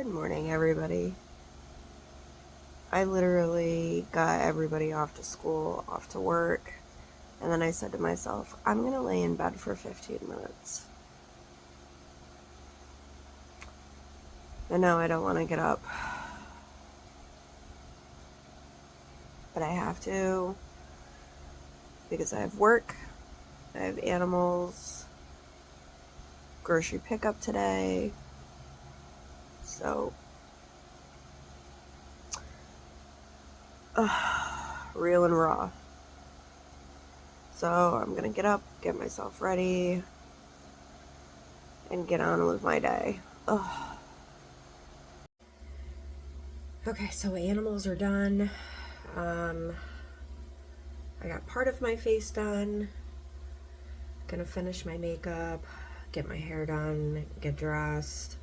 Good morning, everybody. I literally got everybody off to school, off to work, and then I said to myself, I'm gonna lay in bed for 15 minutes. And now I don't want to get up, but I have to because I have work, I have animals, grocery pickup today, so real and raw. So I'm gonna get up, get myself ready, and get on with my day. Okay, so animals are done. I got part of my face done. Gonna finish my makeup, get my hair done, get dressed.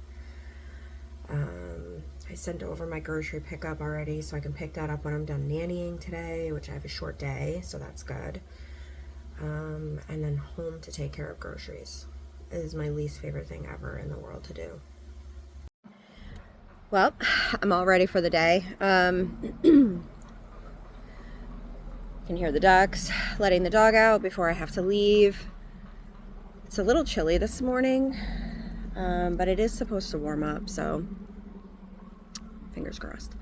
I sent over my grocery pickup already, so I can pick that up when I'm done nannying today, which I have a short day, so that's good. And then home to take care of groceries. It is my least favorite thing ever in the world to do. Well, I'm all ready for the day. You can hear the ducks letting the dog out before I have to leave. It's a little chilly this morning, but it is supposed to warm up, so fingers crossed.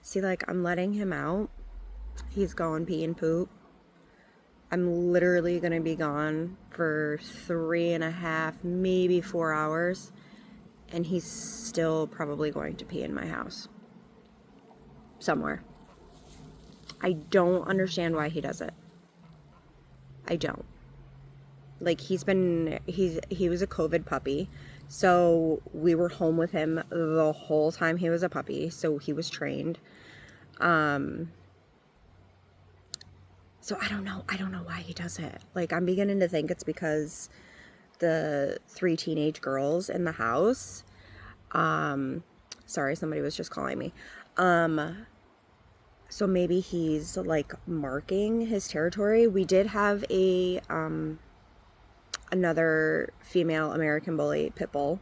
See, like, I'm letting him out. He's going pee and poop. I'm literally going to be gone for 3.5, maybe 4 hours, and he's still probably going to pee in my house. Somewhere. I don't understand why he does it. I don't. Like, he was a COVID puppy, so we were home with him the whole time he was a puppy, so he was trained. So I don't know why he does it. Like, I'm beginning to think it's because the 3 teenage girls in the house, sorry, somebody was just calling me. So maybe he's like marking his territory. We did have another female American bully pit bull.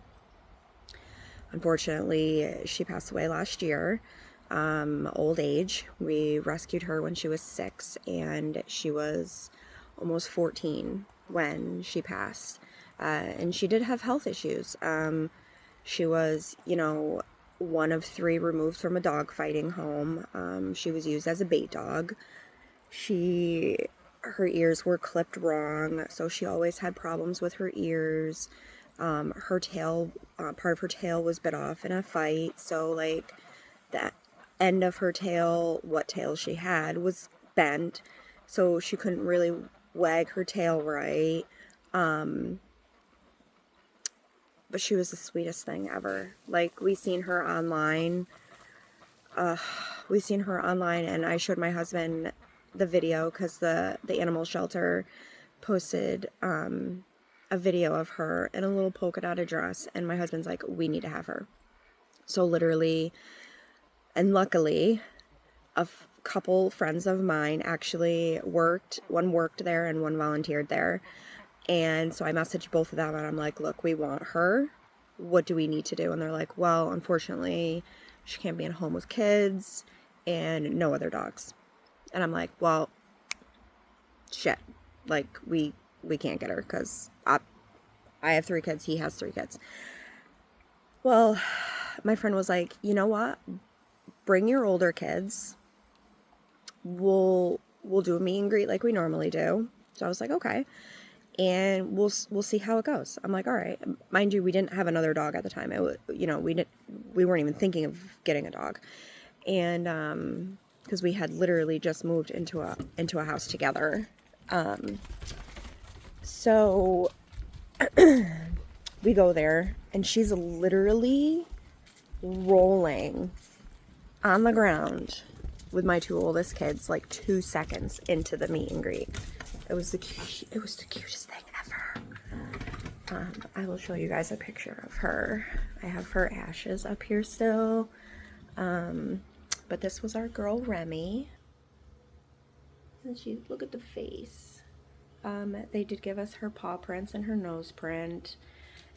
Unfortunately, she passed away last year. Old age. We rescued her when she was 6, and she was almost 14 when she passed. And she did have health issues. She was, one of 3 removed from a dog fighting home. She was used as a bait dog. Her ears were clipped wrong, so she always had problems with her ears. Her tail, part of her tail was bit off in a fight, so like that end of her tail, what tail she had, was bent, so she couldn't really wag her tail right. But she was the sweetest thing ever. Like, we seen her online, and I showed my husband the video because the animal shelter posted a video of her in a little polka dotted dress, and my husband's like, we need to have her. So literally, and luckily, a couple friends of mine actually one worked there and one volunteered there. And so I messaged both of them, and I'm like, look, we want her. What do we need to do? And they're like, well, unfortunately, she can't be in a home with kids and no other dogs. And I'm like, well, shit. Like, we can't get her because I have 3 kids. He has 3 kids. Well, my friend was like, you know what? Bring your older kids. We'll do a meet and greet like we normally do. So I was like, okay. And we'll see how it goes. I'm like, all right. Mind you, we didn't have another dog at the time. It was, we weren't even thinking of getting a dog. And because we had literally just moved into a house together. So we go there, and she's literally rolling on the ground with my 2 oldest kids like 2 seconds into the meet and greet. It was the cutest thing ever. I will show you guys a picture of her. I have her ashes up here still. But this was our girl Remy. And look at the face. They did give us her paw prints and her nose print,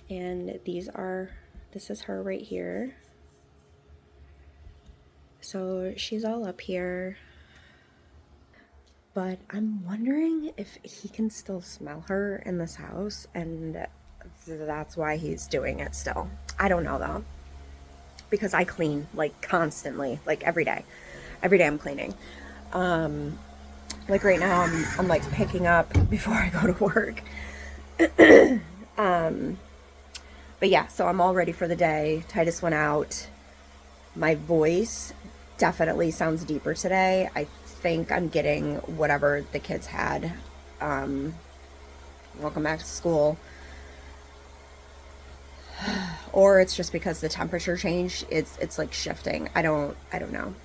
and this is her right here. So she's all up here, but I'm wondering if he can still smell her in this house, and that's why he's doing it still. I don't know though, because I clean like constantly, like every day I'm cleaning. Like right now I'm like picking up before I go to work. But yeah, so I'm all ready for the day. Titus went out. My voice definitely sounds deeper today. I think I'm getting whatever the kids had. Welcome back to school. Or it's just because the temperature changed. It's like shifting. I don't know.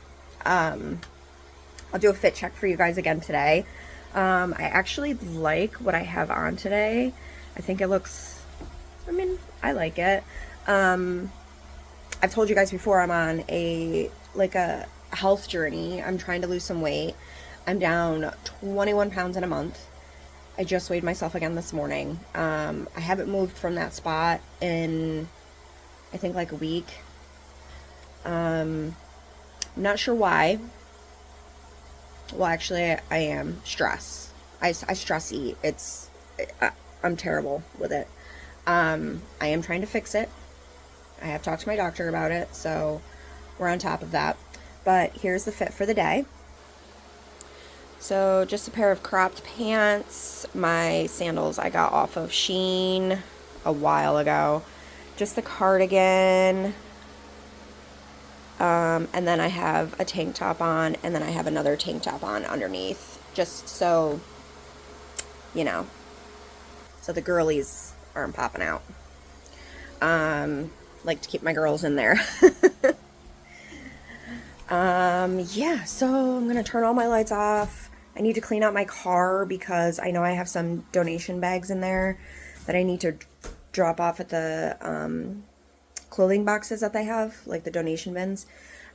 I'll do a fit check for you guys again today. I actually like what I have on today. I think it looks, I mean, I like it. I've told you guys before, I'm on a health journey. I'm trying to lose some weight. I'm down 21 pounds in a month. I just weighed myself again this morning. I haven't moved from that spot in, I think, like a week. I'm not sure why. Well, actually, I am. Stress. I stress eat. I'm terrible with it. I am trying to fix it. I have talked to my doctor about it, so we're on top of that. But here's the fit for the day. So just a pair of cropped pants, my sandals I got off of Shein a while ago, just the cardigan, and then I have a tank top on, and then I have another tank top on underneath, just so, you know, so the girlies aren't popping out. Like to keep my girls in there. Yeah, so I'm gonna turn all my lights off. I need to clean out my car because I know I have some donation bags in there that I need to drop off at the clothing boxes that they have, like the donation bins.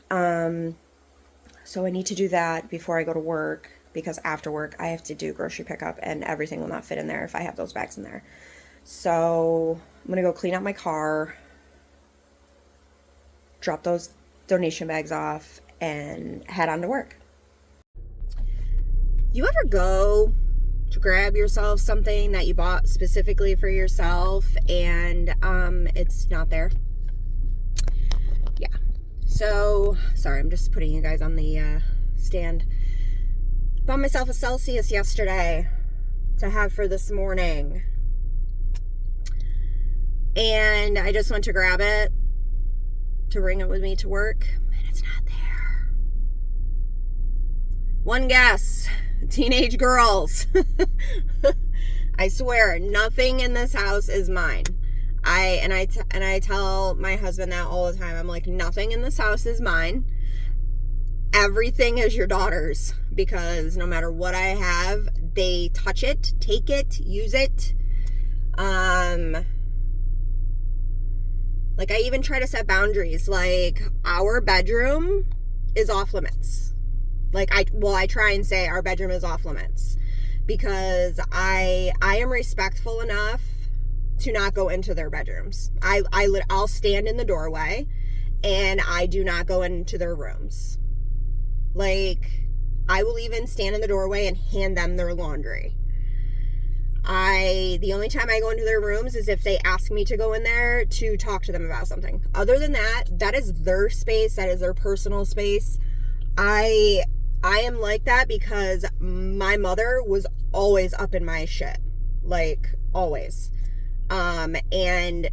So I need to do that before I go to work, because after work I have to do grocery pickup and everything will not fit in there if I have those bags in there. So I'm gonna go clean out my car, drop those donation bags off, and head on to work. You ever go to grab yourself something that you bought specifically for yourself and it's not there? Yeah. So, sorry, I'm just putting you guys on the stand. Bought myself a Celsius yesterday to have for this morning. And I just went to grab it to bring it with me to work, and it's not there. One guess. Teenage girls. I swear, nothing in this house is mine. I tell my husband that all the time. I'm like, nothing in this house is mine. Everything is your daughter's, because no matter what I have, they touch it, take it, use it. Like, I even try to set boundaries. Like, our bedroom is off limits. Like, I try and say our bedroom is off limits, because I am respectful enough to not go into their bedrooms. I'll stand in the doorway, and I do not go into their rooms. Like, I will even stand in the doorway and hand them their laundry. The only time I go into their rooms is if they ask me to go in there to talk to them about something. Other than that, that is their space. That is their personal space. I am like that because my mother was always up in my shit. Like, always. And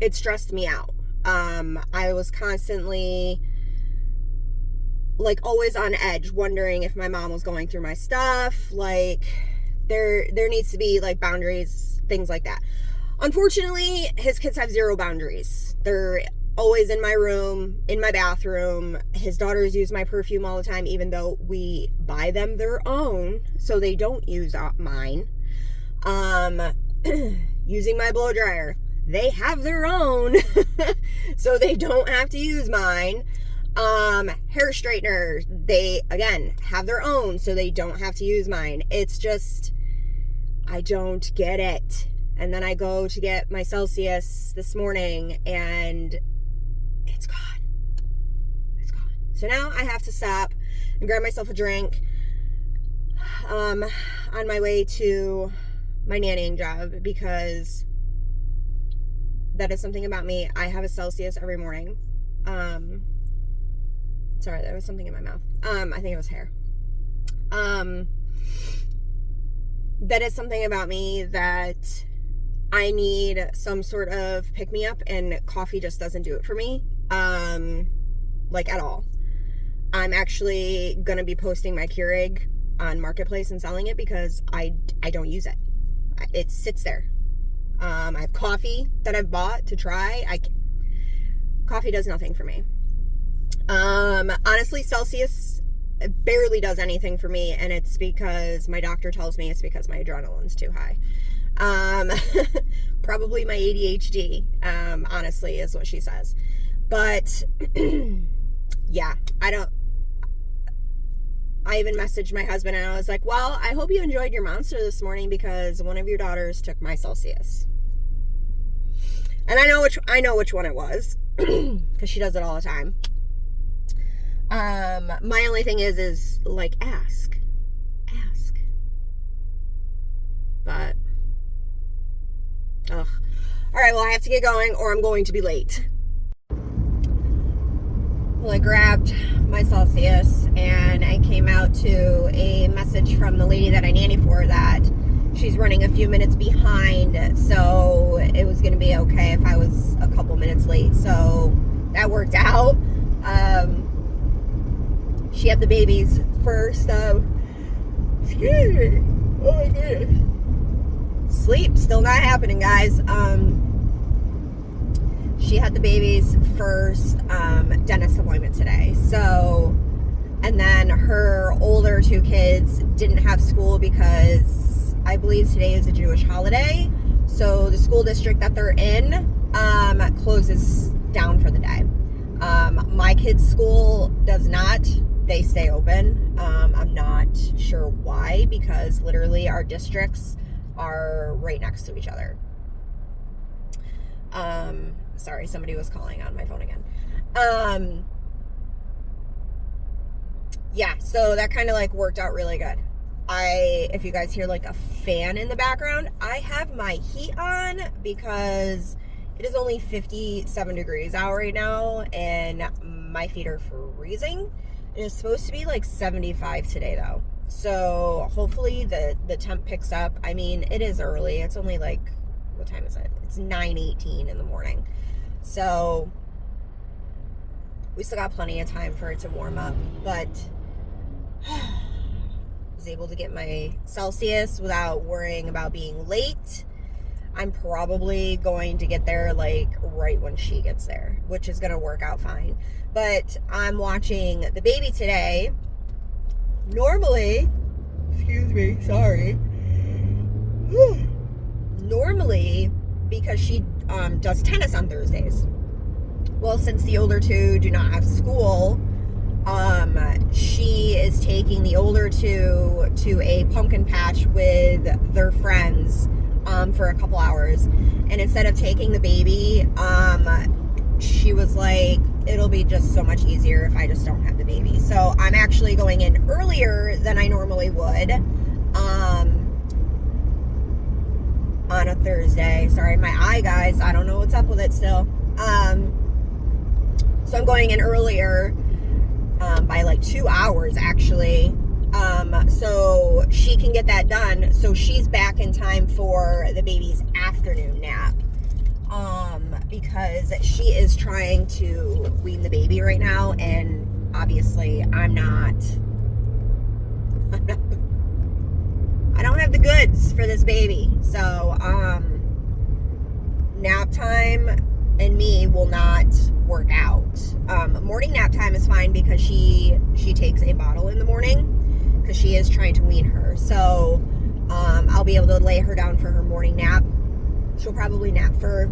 it stressed me out. I was constantly, like, always on edge, wondering if my mom was going through my stuff. Like, there needs to be, like, boundaries, things like that. Unfortunately, his kids have zero boundaries. They're always in my room, in my bathroom. His daughters use my perfume all the time, even though we buy them their own, so they don't use mine. Using my blow dryer, they have their own, so they don't have to use mine. Hair straightener, they, again, have their own, so they don't have to use mine. It's just, I don't get it. And then I go to get my Celsius this morning and it's gone. It's gone. So now I have to stop and grab myself a drink on my way to my nannying job, because that is something about me. I have a Celsius every morning. Sorry, there was something in my mouth. I think it was hair. That is something about me that I need some sort of pick-me-up, and coffee just doesn't do it for me, like at all. I'm actually going to be posting my Keurig on Marketplace and selling it because I don't use it. It sits there. I have coffee that I've bought to try. Coffee does nothing for me. Honestly, Celsius barely does anything for me, and it's because my doctor tells me it's because my adrenaline's too high. Probably my ADHD, honestly, is what she says. But yeah, I even messaged my husband and I was like, well, I hope you enjoyed your Monster this morning because one of your daughters took my Celsius. And I know which one it was, because she does it all the time. My only thing is like, ask. But, ugh. All right, well, I have to get going or I'm going to be late. Well, I grabbed my Celsius and I came out to a message from the lady that I nanny for that she's running a few minutes behind, so it was going to be okay if I was a couple minutes late. So that worked out. She had the babies first. Excuse me. Oh my goodness. Sleep still not happening, guys. She had the babies first dentist appointment today. So, and then her older two kids didn't have school because I believe today is a Jewish holiday. So the school district that they're in closes down for the day. My kids' school does not. They stay open. I'm not sure why, because literally our districts are right next to each other. Sorry, somebody was calling on my phone again. Yeah, so that kind of like worked out really good. If you guys hear like a fan in the background, I have my heat on because it is only 57 degrees out right now and my feet are freezing. It is supposed to be like 75 today though. So hopefully the temp picks up. I mean, it is early. It's only like, what time is it? It's 9:18 in the morning. So we still got plenty of time for it to warm up, but I was able to get my Celsius without worrying about being late. I'm probably going to get there like right when she gets there, which is going to work out fine. But I'm watching the baby today. Normally, excuse me, sorry. Normally, because she does tennis on Thursdays. Well, since the older two do not have school, she is taking the older two to a pumpkin patch with their friends for a couple hours. And instead of taking the baby, she was like, it'll be just so much easier if I just don't have the baby. So I'm actually going in earlier than I normally would on a Thursday. Sorry, my eye, guys. I don't know what's up with it still. So I'm going in earlier by like 2 hours, actually. So she can get that done. So she's back in time for the baby's afternoon nap. Because she is trying to wean the baby right now, and obviously I don't have the goods for this baby. So, nap time and me will not work out. Morning nap time is fine because she takes a bottle in the morning because she is trying to wean her. So, I'll be able to lay her down for her morning nap. She'll probably nap for,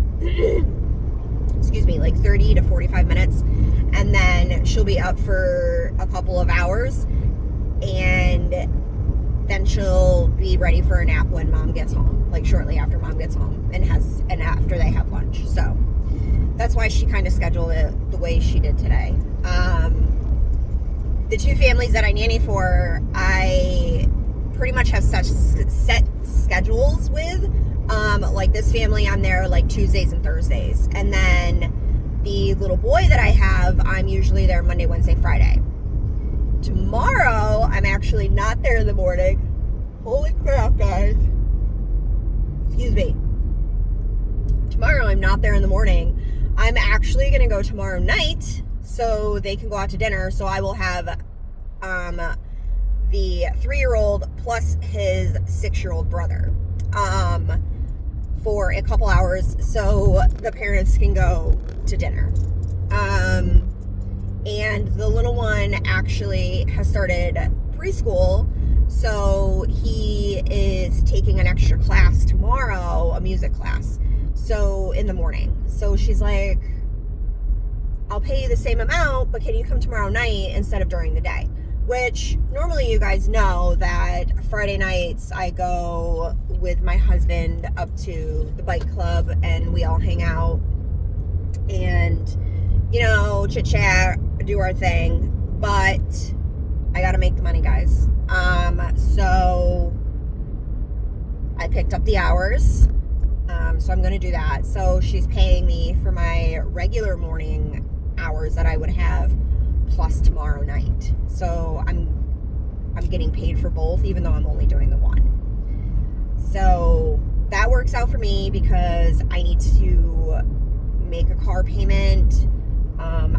excuse me, like 30 to 45 minutes. And then she'll be up for a couple of hours. And then she'll be ready for a nap when mom gets home, like shortly after mom gets home and after they have lunch. So that's why she kind of scheduled it the way she did today. The two families that I nanny for, I pretty much have such set schedules with. Like this family, I'm there like Tuesdays and Thursdays. And then the little boy that I have, I'm usually there Monday, Wednesday, Friday. Tomorrow, I'm actually not there in the morning. Holy crap, guys. Excuse me. Tomorrow, I'm not there in the morning. I'm actually going to go tomorrow night so they can go out to dinner. So I will have the 3-year-old plus his 6-year-old brother for a couple hours so the parents can go to dinner. And the little one actually has started preschool, so he is taking an extra class tomorrow, a music class, so in the morning. So she's like, I'll pay you the same amount, but can you come tomorrow night instead of during the day? Which normally you guys know that Friday nights I go with my husband up to the bike club and we all hang out and, you know, chit chat, do our thing, but I gotta make the money, guys. So I picked up the hours, so I'm gonna do that. So she's paying me for my regular morning hours that I would have plus tomorrow night. So I'm getting paid for both, even though I'm only doing the one. So that works out for me because I need to make a car payment.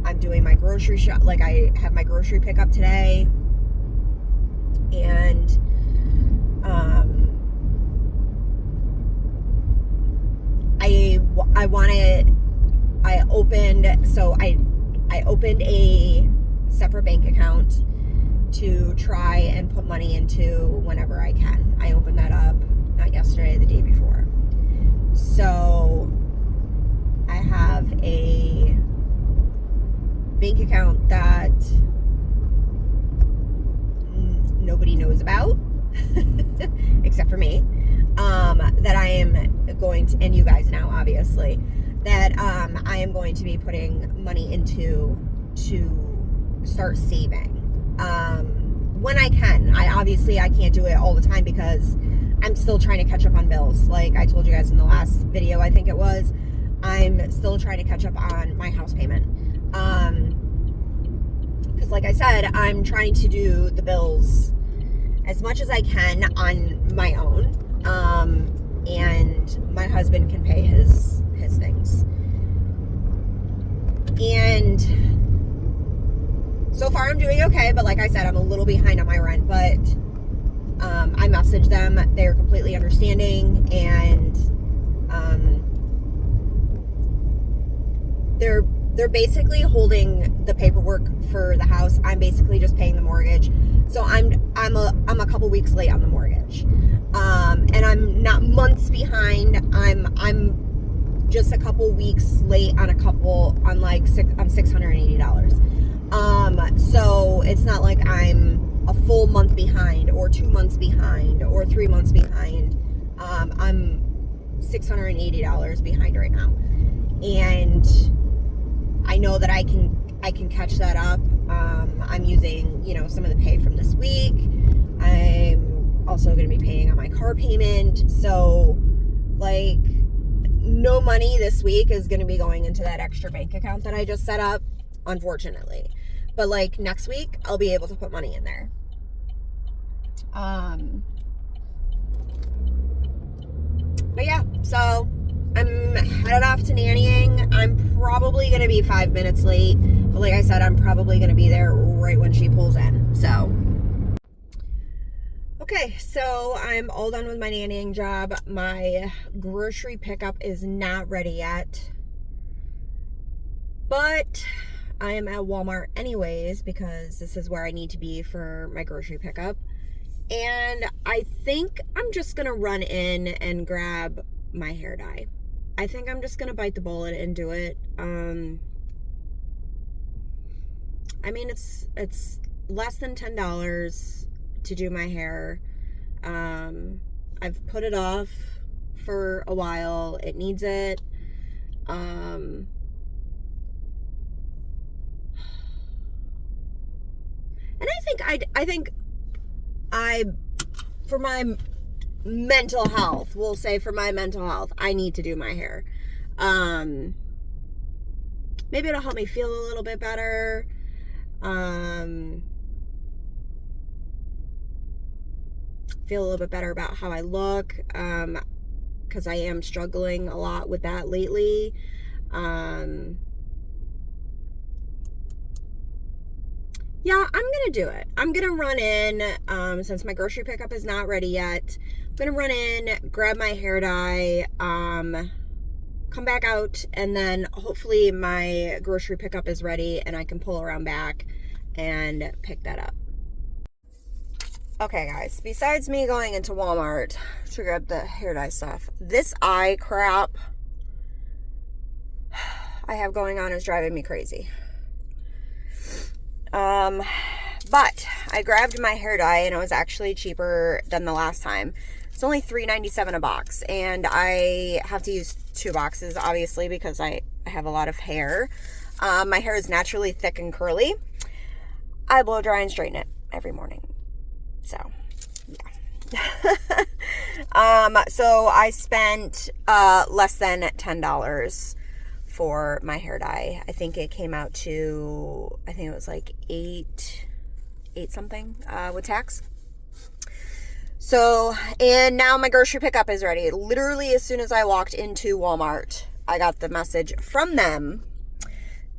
I'm doing my grocery shop, like I have my grocery pickup today, and I opened a separate bank account to try and put money into whenever I can. I opened that up not yesterday, the day before. So I have a bank account that nobody knows about except for me, that I am going to, and you guys now obviously, that I am going to be putting money into to start saving when I can. I can't do it all the time because I'm still trying to catch up on bills. Like I told you guys in the last video, I think it was, I'm still trying to catch up on my house payment. Because like I said, I'm trying to do the bills as much as I can on my own. And my husband can pay his things. And so far I'm doing okay, but like I said, I'm a little behind on my rent, but I messaged them. They're completely understanding, and they're basically holding the paperwork for the house. I'm basically just paying the mortgage. So I'm a couple weeks late on the mortgage. And I'm not months behind. I'm just a couple weeks late on $680. So it's not like I'm a full month behind or 2 months behind or 3 months behind. I'm $680 behind right now. And I know that I can catch that up. I'm using, some of the pay from this week. I'm also going to be paying on my car payment. So, no money this week is going to be going into that extra bank account that I just set up, unfortunately. But, next week, I'll be able to put money in there. But yeah, so I'm headed off to nannying. I'm probably going to be 5 minutes late. But like I said, I'm probably going to be there right when she pulls in. So, okay, so I'm all done with my nannying job. My grocery pickup is not ready yet. But I am at Walmart anyways because this is where I need to be for my grocery pickup. And I think I'm just going to run in and grab my hair dye. I think I'm just going to bite the bullet and do it. I mean, it's less than $10 to do my hair. I've put it off for a while. It needs it. And I think for my mental health, we'll say for my mental health, I need to do my hair. Maybe it'll help me feel a little bit better. Feel a little bit better about how I look, because I am struggling a lot with that lately. Yeah, I'm gonna do it. I'm gonna run in, since my grocery pickup is not ready yet. I'm gonna run in, grab my hair dye, come back out, and then hopefully my grocery pickup is ready and I can pull around back and pick that up. Okay, guys, besides me going into Walmart to grab the hair dye stuff, this eye crap I have going on is driving me crazy. But I grabbed my hair dye and it was actually cheaper than the last time. It's only $3.97 a box, and I have to use 2 boxes, obviously, because I have a lot of hair. My hair is naturally thick and curly. I blow dry and straighten it every morning. So, yeah. So I spent less than $10 for my hair dye. I think it came out to, I think it was like eight something with tax. So, and now my grocery pickup is ready. Literally as soon as I walked into Walmart, I got the message from them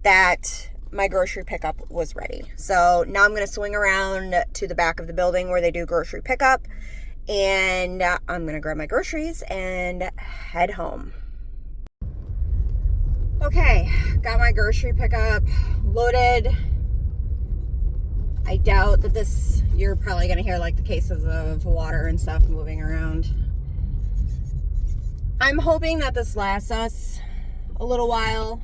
that my grocery pickup was ready. So now I'm going to swing around to the back of the building where they do grocery pickup, and I'm going to grab my groceries and head home. Okay, got my grocery pickup loaded. I doubt that you're probably going to hear like the cases of water and stuff moving around. I'm hoping that this lasts us a little while.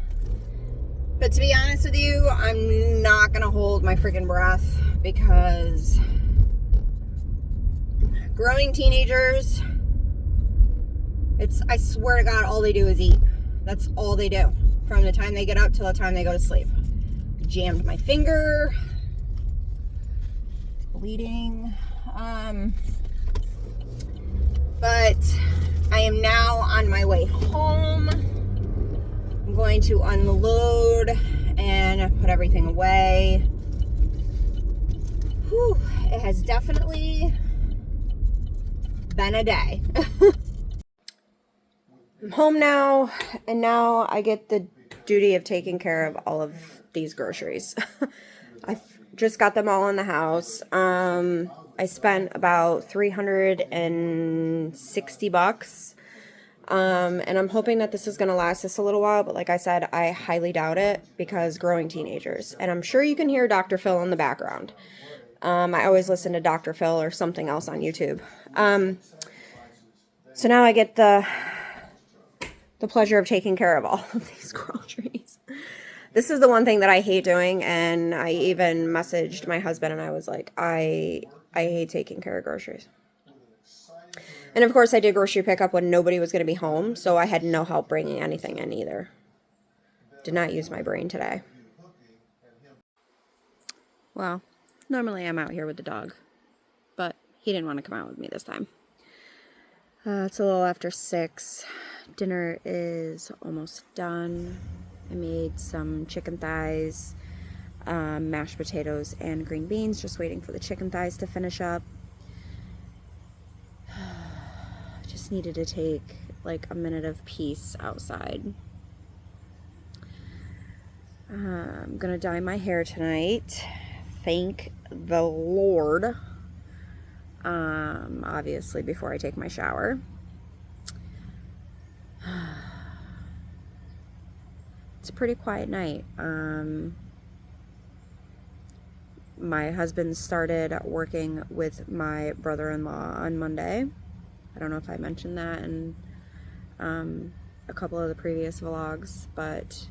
But to be honest with you, I'm not going to hold my freaking breath, because growing teenagers, I swear to God, all they do is eat. That's all they do from the time they get up till the time they go to sleep. Jammed my finger. It's bleeding. But I am now on my way home. I'm going to unload and put everything away. Whew, it has definitely been a day. I'm home now, and now I get the duty of taking care of all of these groceries. I just got them all in the house. I spent about $360. And I'm hoping that this is going to last us a little while, but like I said, I highly doubt it, because growing teenagers. And I'm sure you can hear Dr. Phil in the background. I always listen to Dr. Phil or something else on YouTube. So now I get the pleasure of taking care of all of these groceries. This is the one thing that I hate doing, and I even messaged my husband and I was like, I hate taking care of groceries. And of course I did grocery pickup when nobody was going to be home, so I had no help bringing anything in either. Did not use my brain today. Well, normally I'm out here with the dog, but he didn't want to come out with me this time. It's a little after 6. Dinner is almost done. I made some chicken thighs, mashed potatoes, and green beans. Just waiting for the chicken thighs to finish up. Just needed to take like a minute of peace outside. I'm gonna dye my hair tonight. Thank the Lord. Obviously before I take my shower. It's a pretty quiet night. My husband started working with my brother-in-law on Monday. I don't know if I mentioned that in a couple of the previous vlogs, but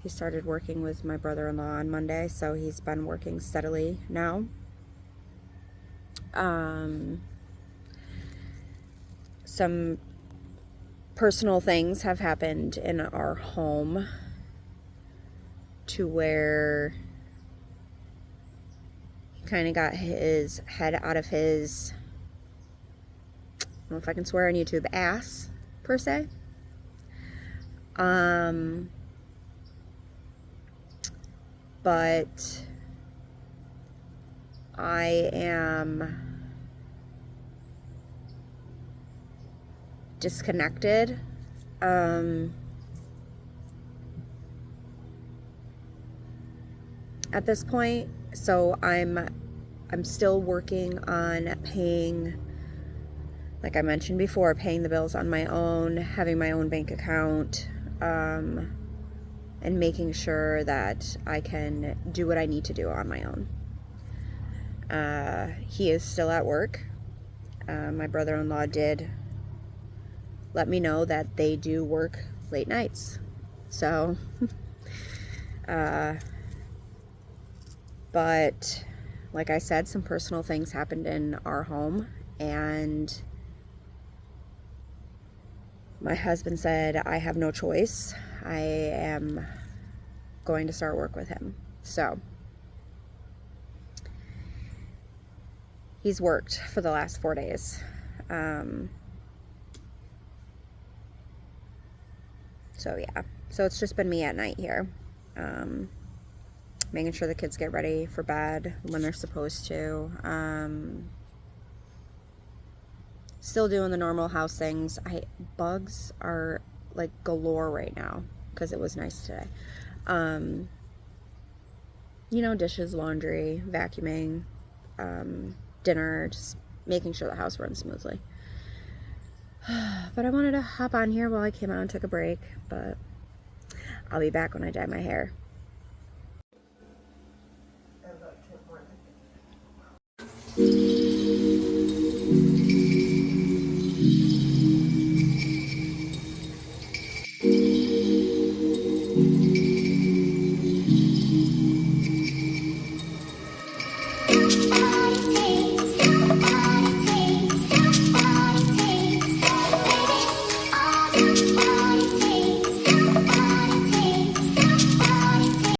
he started working with my brother-in-law on Monday, so he's been working steadily now. some personal things have happened in our home to where he kind of got his head out of his, I don't know if I can swear on YouTube, ass, per se. But I am disconnected. At this point, so I'm still working on paying, like I mentioned before, paying the bills on my own, having my own bank account, and making sure that I can do what I need to do on my own. He is still at work. My brother-in-law did let me know that they do work late nights. So, but like I said, some personal things happened in our home, and my husband said, I have no choice. I am going to start work with him. So he's worked for the last 4 days. So yeah, so it's just been me at night here, making sure the kids get ready for bed when they're supposed to. Still doing the normal house things. Bugs are like galore right now because it was nice today. You know, dishes, laundry, vacuuming, dinner, just making sure the house runs smoothly. But I wanted to hop on here while I came out and took a break, but I'll be back when I dye my hair.